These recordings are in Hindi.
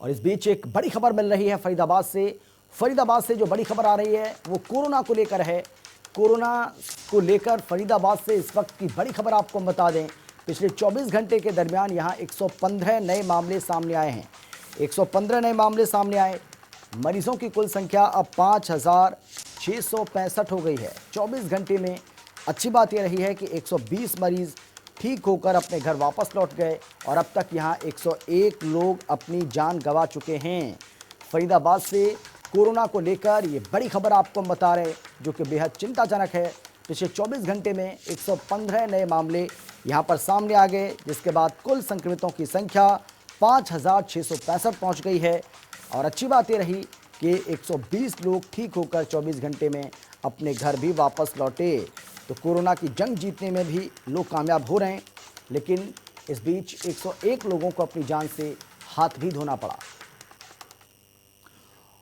और इस बीच एक बड़ी खबर मिल रही है फरीदाबाद से। फरीदाबाद से जो बड़ी खबर आ रही है वो कोरोना को लेकर है। कोरोना को लेकर फरीदाबाद से इस वक्त की बड़ी खबर आपको हम बता दें। पिछले 24 घंटे के दरमियान यहाँ 115 नए मामले सामने आए हैं। 115 नए मामले सामने आए। मरीजों की कुल संख्या अब 5,665 हो गई है 24 घंटे में। अच्छी बात यह रही है कि 120 मरीज ठीक होकर अपने घर वापस लौट गए और अब तक यहाँ 101 लोग अपनी जान गंवा चुके हैं। फरीदाबाद से कोरोना को लेकर ये बड़ी खबर आपको हम बता रहे हैं जो कि बेहद चिंताजनक है। पिछले 24 घंटे में 115 नए मामले यहाँ पर सामने आ गए, जिसके बाद कुल संक्रमितों की संख्या 5,665 पहुँच गई है। और अच्छी बात ये रही कि 120 लोग ठीक होकर 24 घंटे में अपने घर भी वापस लौटे। तो कोरोना की जंग जीतने में भी लोग कामयाब हो रहे हैं, लेकिन इस बीच 101 लोगों को अपनी जान से हाथ भी धोना पड़ा।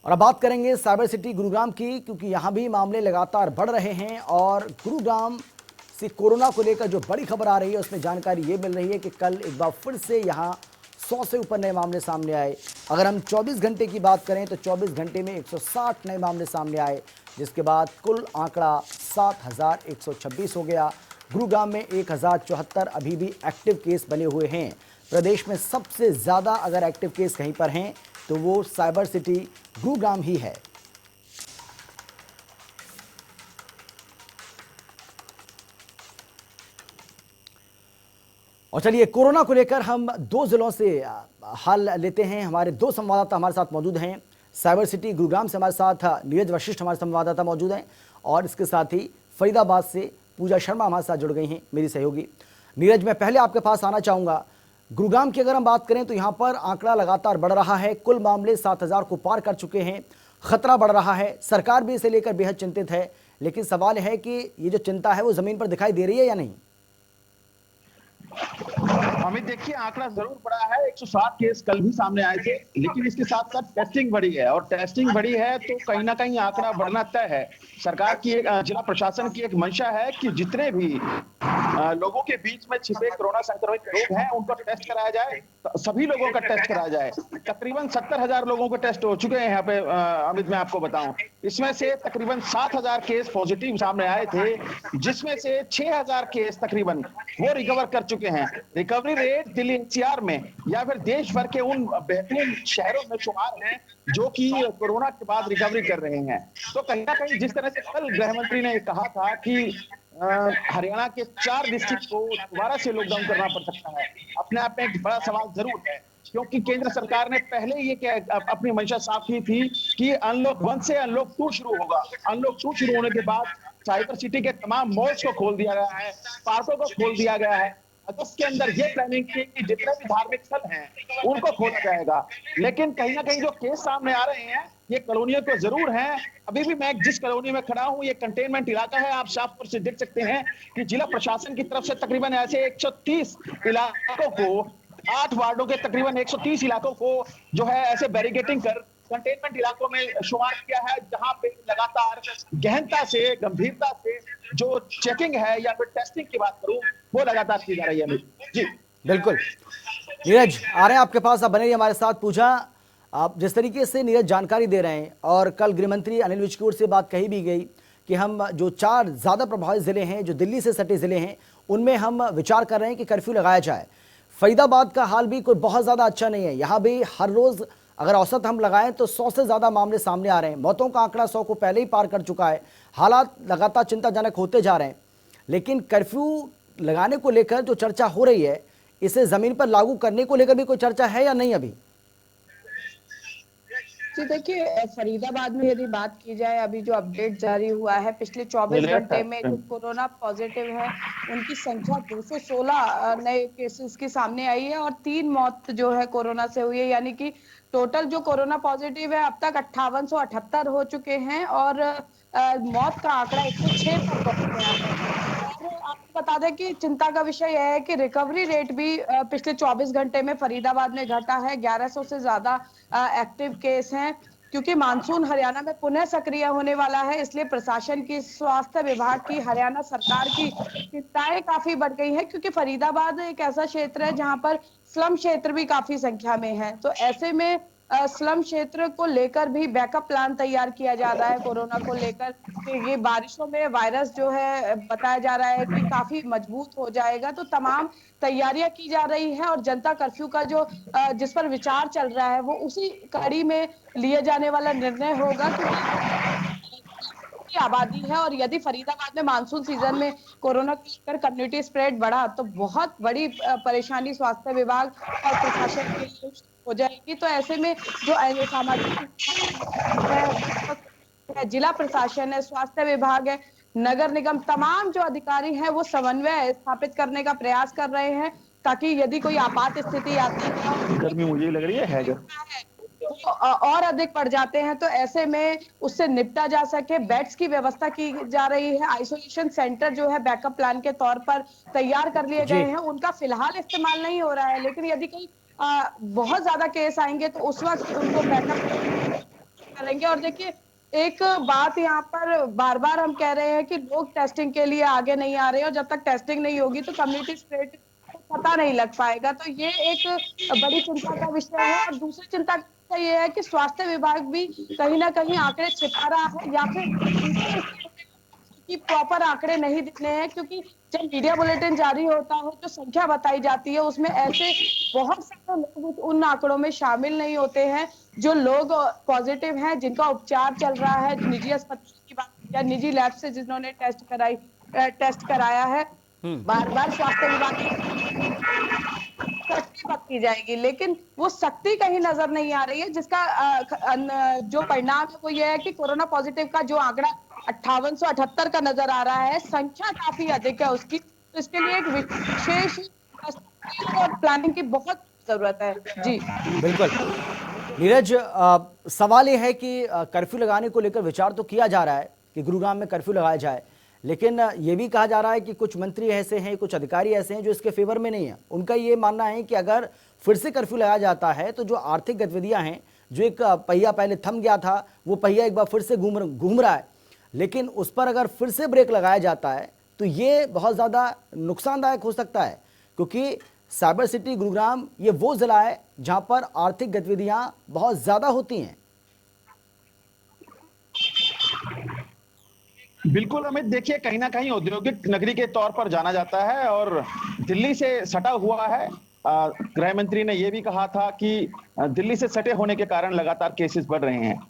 और अब बात करेंगे साइबर सिटी गुरुग्राम की, क्योंकि यहाँ भी मामले लगातार बढ़ रहे हैं। और गुरुग्राम से कोरोना को लेकर जो बड़ी खबर आ रही है उसमें जानकारी ये मिल रही है कि कल एक बार फिर से यहाँ 100 से ऊपर नए मामले सामने आए। अगर हम 24 घंटे की बात करें तो 24 घंटे में 160 नए मामले सामने आए, जिसके बाद कुल आंकड़ा 7,126 हो गया। गुरुग्राम में 1,074 अभी भी एक्टिव केस बने हुए हैं। प्रदेश में सबसे ज़्यादा अगर एक्टिव केस कहीं पर हैं तो वो साइबर सिटी गुरुग्राम ही है। और चलिए कोरोना को लेकर हम दो जिलों से हाल लेते हैं। हमारे दो संवाददाता हमारे साथ मौजूद हैं। साइबर सिटी गुरुग्राम से हमारे साथ नीरज वशिष्ठ हमारे संवाददाता मौजूद हैं और इसके साथ ही फरीदाबाद से पूजा शर्मा हमारे साथ जुड़ गई हैं, मेरी सहयोगी। नीरज, मैं पहले आपके पास आना चाहूँगा। गुरुग्राम की अगर हम बात करें तो यहाँ पर आंकड़ा लगातार बढ़ रहा है। कुल मामले 7,000 को पार कर चुके हैं। खतरा बढ़ रहा है, सरकार भी इसे लेकर बेहद चिंतित है। लेकिन सवाल है कि ये जो चिंता है वो ज़मीन पर दिखाई दे रही है या नहीं? अमित, देखिए आंकड़ा जरूर बढ़ा है। 160 केस कल भी सामने आए थे, लेकिन इसके साथ साथ टेस्टिंग बढ़ी है और टेस्टिंग बढ़ी है तो कहीं ना कहीं आंकड़ा बढ़ना तय है। सरकार की एक जिला प्रशासन की एक मंशा है कि जितने भी लोगों के बीच में छिपे कोरोना संक्रमित लोग हैं उनको टेस्ट कराया जाए, सभी लोगों का टेस्ट कराया जाए। तकरीबन 70,000 लोगों के टेस्ट हो चुके हैं यहाँ पे। अमित, मैं आपको बताऊं, इसमें से तकरीबन 7,000 केस पॉजिटिव सामने आए थे, जिसमें से 6,000 केस तकरीबन वो रिकवर कर चुके हैं। रिकवरी रेट दिल्ली एनसीआर में या फिर देश भर के उन बेहतरीन शहरों में शुमार है जो कि कोरोना के बाद रिकवरी कर रहे हैं। तो कहीं ना कहीं जिस तरह से कल गृह मंत्री ने कहा था कि हरियाणा के 4 डिस्ट्रिक्ट को दोबारा से लॉकडाउन करना पड़ सकता है, अपने आप में एक बड़ा सवाल जरूर है, क्योंकि केंद्र सरकार ने पहले ये अपनी मंशा साफ की थी कि अनलॉक 1 से अनलॉक 2 शुरू होगा। अनलॉक 2 शुरू होने के बाद साइबर सिटी के तमाम मॉल्स को खोल दिया गया है, पार्कों को खोल दिया गया है। अगस्त के अंदर ये प्लानिंग थी कि जितने भी धार्मिक स्थल हैं उनको खोला जाएगा। लेकिन कहीं ना कहीं जो केस सामने आ रहे हैं ये कॉलोनियों तो जरूर हैं। अभी भी मैं जिस कॉलोनी में खड़ा हूं ये कंटेनमेंट इलाका है। आप साफ तौर से देख सकते हैं कि जिला प्रशासन की तरफ से तकरीबन ऐसे 130 इलाकों को, 8 वार्डों के तकरीबन 130 इलाकों को जो है ऐसे बैरिकेटिंग कर कंटेनमेंट इलाकों में शुमार किया है, जहां पे लगातार गहनता से, गंभीरता से जो चेकिंग है या फिर टेस्टिंग की बात करूं वो लगातार की जा रही है। जी बिल्कुल। नीरज आ रहे हैं आपके पास, आप बने रहिए हमारे साथ। पूजा, आप जिस तरीके से नीरज जानकारी दे रहे हैं और कल गृह मंत्री अनिल विज की ओर से बात कही भी गई कि हम जो 4 ज़्यादा प्रभावित ज़िले हैं, जो दिल्ली से सटे ज़िले हैं, उनमें हम विचार कर रहे हैं कि कर्फ्यू लगाया जाए। फरीदाबाद का हाल भी कोई बहुत ज़्यादा अच्छा नहीं है। यहाँ भी हर रोज़ अगर औसत हम लगाएं तो 100 से ज़्यादा मामले सामने आ रहे हैं। मौतों का आंकड़ा 100 को पहले ही पार कर चुका है। हालात लगातार चिंताजनक होते जा रहे हैं। लेकिन कर्फ्यू लगाने को लेकर जो चर्चा हो रही है, इसे ज़मीन पर लागू करने को लेकर भी कोई चर्चा है या नहीं अभी? जी देखिए, फरीदाबाद में यदि बात की जाए, अभी जो अपडेट जारी हुआ है, पिछले 24 घंटे में जो कोरोना पॉजिटिव है उनकी संख्या 216 नए केसेस की सामने आई है और 3 मौत जो है कोरोना से हुई है। यानी कि टोटल जो कोरोना पॉजिटिव है अब तक 5878 हो चुके हैं और मौत का आंकड़ा 106 पर पहुंच गया है। और आपको बता दें कि चिंता का विषय यह है कि रिकवरी रेट भी पिछले 24 घंटे में फरीदाबाद में घटा है। 1100 से ज्यादा एक्टिव केस हैं। क्योंकि मानसून हरियाणा में पुनः सक्रिय होने वाला है, इसलिए प्रशासन की, स्वास्थ्य विभाग की, हरियाणा सरकार की चिंताएं काफी बढ़ गई हैं। क्योंकि फरीदाबाद एक ऐसा क्षेत्र है जहां पर स्लम क्षेत्र भी काफी संख्या में है। तो ऐसे में स्लम क्षेत्र को लेकर भी बैकअप प्लान तैयार किया जा रहा है कोरोना को लेकर, कि ये बारिशों में वायरस जो है बताया जा रहा है कि काफी मजबूत हो जाएगा, तो तमाम तैयारियां की जा रही है। और जनता कर्फ्यू का जो जिस पर विचार चल रहा है वो उसी कड़ी में लिए जाने वाला निर्णय होगा, क्योंकि की आबादी है और यदि फरीदाबाद में मानसून सीजन में कोरोना को लेकर कम्युनिटी स्प्रेड बढ़ा तो बहुत बड़ी परेशानी स्वास्थ्य विभाग और प्रशासन के लिए हो जाएगी। तो ऐसे में जो सामाजिक है, जिला प्रशासन है, स्वास्थ्य विभाग है, नगर निगम, तमाम जो अधिकारी हैं वो समन्वय स्थापित करने का प्रयास कर रहे हैं, ताकि यदि कोई आपात स्थिति आती है, गर्मी मुझे लग रही है तो और अधिक बढ़ जाते हैं, तो ऐसे में उससे निपटा जा सके। बेड्स की व्यवस्था की जा रही है, आइसोलेशन सेंटर जो है बैकअप प्लान के तौर पर तैयार कर लिए गए जी हैं, उनका फिलहाल इस्तेमाल नहीं हो रहा है, लेकिन यदि कहीं बहुत ज्यादा केस आएंगे तो उस वक्त उनको बैकअप करेंगे। और देखिए, एक बात यहाँ पर बार बार हम कह रहे हैं कि लोग टेस्टिंग के लिए आगे नहीं आ रहे हैं, और जब तक टेस्टिंग नहीं होगी तो कम्युनिटी स्प्रेड पता नहीं लग पाएगा। तो ये एक बड़ी चिंता का विषय है। और दूसरी चिंता का विषय ये है कि स्वास्थ्य विभाग भी कहीं ना कहीं आंकड़े छिपा रहा है, या फिर उनको कि प्रॉपर आंकड़े नहीं दिखने हैं, क्योंकि जब मीडिया बुलेटिन जारी होता है जो संख्या बताई जाती है उसमें ऐसे बहुत सारे लोग उन आंकड़ों में शामिल नहीं होते हैं, जो लोग पॉजिटिव हैं, जिनका उपचार चल रहा है निजी अस्पताल की बात या निजी लैब से जिन्होंने टेस्ट कराया है। बार बार स्वास्थ्य विभाग सख्ती बरती जाएगी, लेकिन वो सख्ती कहीं नजर नहीं आ रही है, जिसका जो परिणाम है वो ये है कि कोरोना पॉजिटिव का जो आंकड़ा 5878 का नजर आ रहा है, संख्या काफी अधिक है उसकी, तो इसके लिए एक विशेष और प्लानिंग की बहुत जरूरत है। जी बिल्कुल नीरज, सवाल ये है कि कर्फ्यू लगाने को लेकर विचार तो किया जा रहा है कि गुरुग्राम में कर्फ्यू लगाया जाए, लेकिन ये भी कहा जा रहा है कि कुछ मंत्री ऐसे हैं, कुछ अधिकारी ऐसे हैं जो इसके फेवर में नहीं है। उनका ये मानना है कि अगर फिर से कर्फ्यू लगाया जाता है तो जो आर्थिक गतिविधियां हैं, जो एक पहिया पहले थम गया था वो पहिया एक बार फिर से घूम रहा है, लेकिन उस पर अगर फिर से ब्रेक लगाया जाता है तो ये बहुत ज़्यादा नुकसानदायक हो सकता है, क्योंकि साइबर सिटी गुरुग्राम ये वो ज़िला है जहां पर आर्थिक गतिविधियां बहुत ज़्यादा होती हैं। बिल्कुल अमित, देखिए कहीं ना कहीं औद्योगिक नगरी के तौर पर जाना जाता है और दिल्ली से सटा हुआ है। गृह मंत्री ने यह भी कहा था कि दिल्ली से सटे होने के कारण लगातार केसेस बढ़ रहे हैं।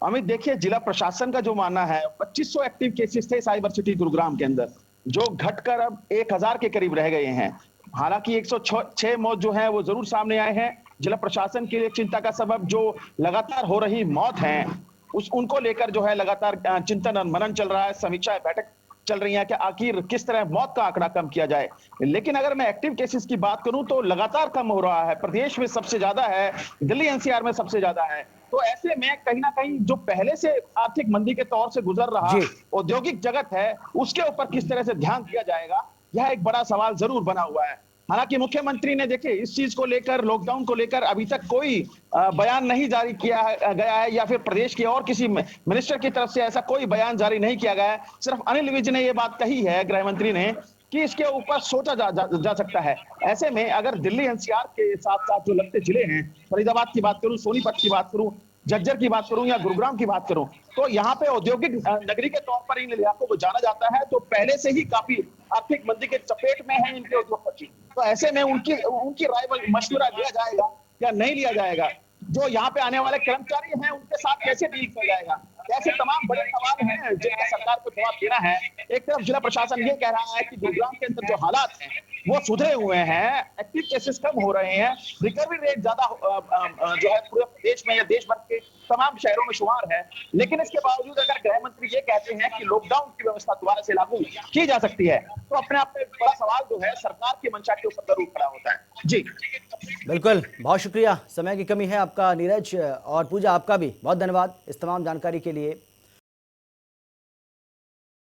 अमित देखिए, जिला प्रशासन का जो मानना है 2500 एक्टिव केसेस थे साइबर सिटी गुरुग्राम के अंदर, जो घटकर अब 1000 के करीब रह गए हैं। हालांकि 106 मौत जो है वो जरूर सामने आए हैं। जिला प्रशासन के लिए चिंता का सबब जो लगातार हो रही मौत है उनको लेकर जो है लगातार चिंतन और मनन चल रहा है, समीक्षा बैठक चल रही है कि आखिर किस तरह मौत का आंकड़ा कम किया जाए। लेकिन अगर मैं एक्टिव केसेस की बात करूं तो लगातार कम हो रहा है, प्रदेश में सबसे ज्यादा है, दिल्ली एनसीआर में सबसे ज्यादा है। तो ऐसे में कहीं ना कहीं जो पहले से आर्थिक मंदी के तौर से गुजर रहा औद्योगिक जगत है उसके ऊपर किस तरह से ध्यान दिया जाएगा, यह एक बड़ा सवाल जरूर बना हुआ है। हालांकि मुख्यमंत्री ने देखिए इस चीज को लेकर, लॉकडाउन को लेकर अभी तक कोई बयान नहीं जारी किया गया है, या फिर प्रदेश के और किसी मिनिस्टर की तरफ से ऐसा कोई बयान जारी नहीं किया गया है। सिर्फ अनिल विज ने यह बात कही है, गृह मंत्री ने, कि इसके ऊपर सोचा जा सकता है। ऐसे में अगर दिल्ली एनसीआर के साथ साथ जो लगते जिले हैं, फरीदाबाद की बात करूं, सोनीपत की बात करूं, झज्जर की बात करूं या गुरुग्राम की बात करूं, तो यहाँ पे औद्योगिक नगरी के तौर पर इन इलाकों को जाना जाता है, तो पहले से ही काफी आर्थिक मंदी के चपेट में है इनके उद्योगपति। तो ऐसे में उनकी राय मशवरा लिया जाएगा या नहीं लिया जाएगा, जो यहाँ पे आने वाले कर्मचारी हैं उनके साथ कैसे डील किया जाएगा, ऐसे तमाम बड़े सवाल हैं जिनका सरकार को जवाब देना है। एक तरफ जिला प्रशासन ये कह रहा है कि गुरुग्राम के अंदर जो हालात हैं वो सुधरे हुए हैं, एक्टिव केसेस कम हो रहे हैं, रिकवरी रेट ज्यादा जो है पूरे प्रदेश में या देश भर के तमाम शहरों में शुमार है। लेकिन इसके बावजूद अगर गृह मंत्री ये कहते हैं कि लॉकडाउन की व्यवस्था दोबारा से लागू की जा सकती है, तो अपने आप में बड़ा सवाल जो है सरकार की मंशा के ऊपर जरूर खड़ा होता है। जी बिल्कुल, बहुत शुक्रिया, समय की कमी है आपका नीरज, और पूजा आपका भी बहुत धन्यवाद इस तमाम जानकारी के लिए।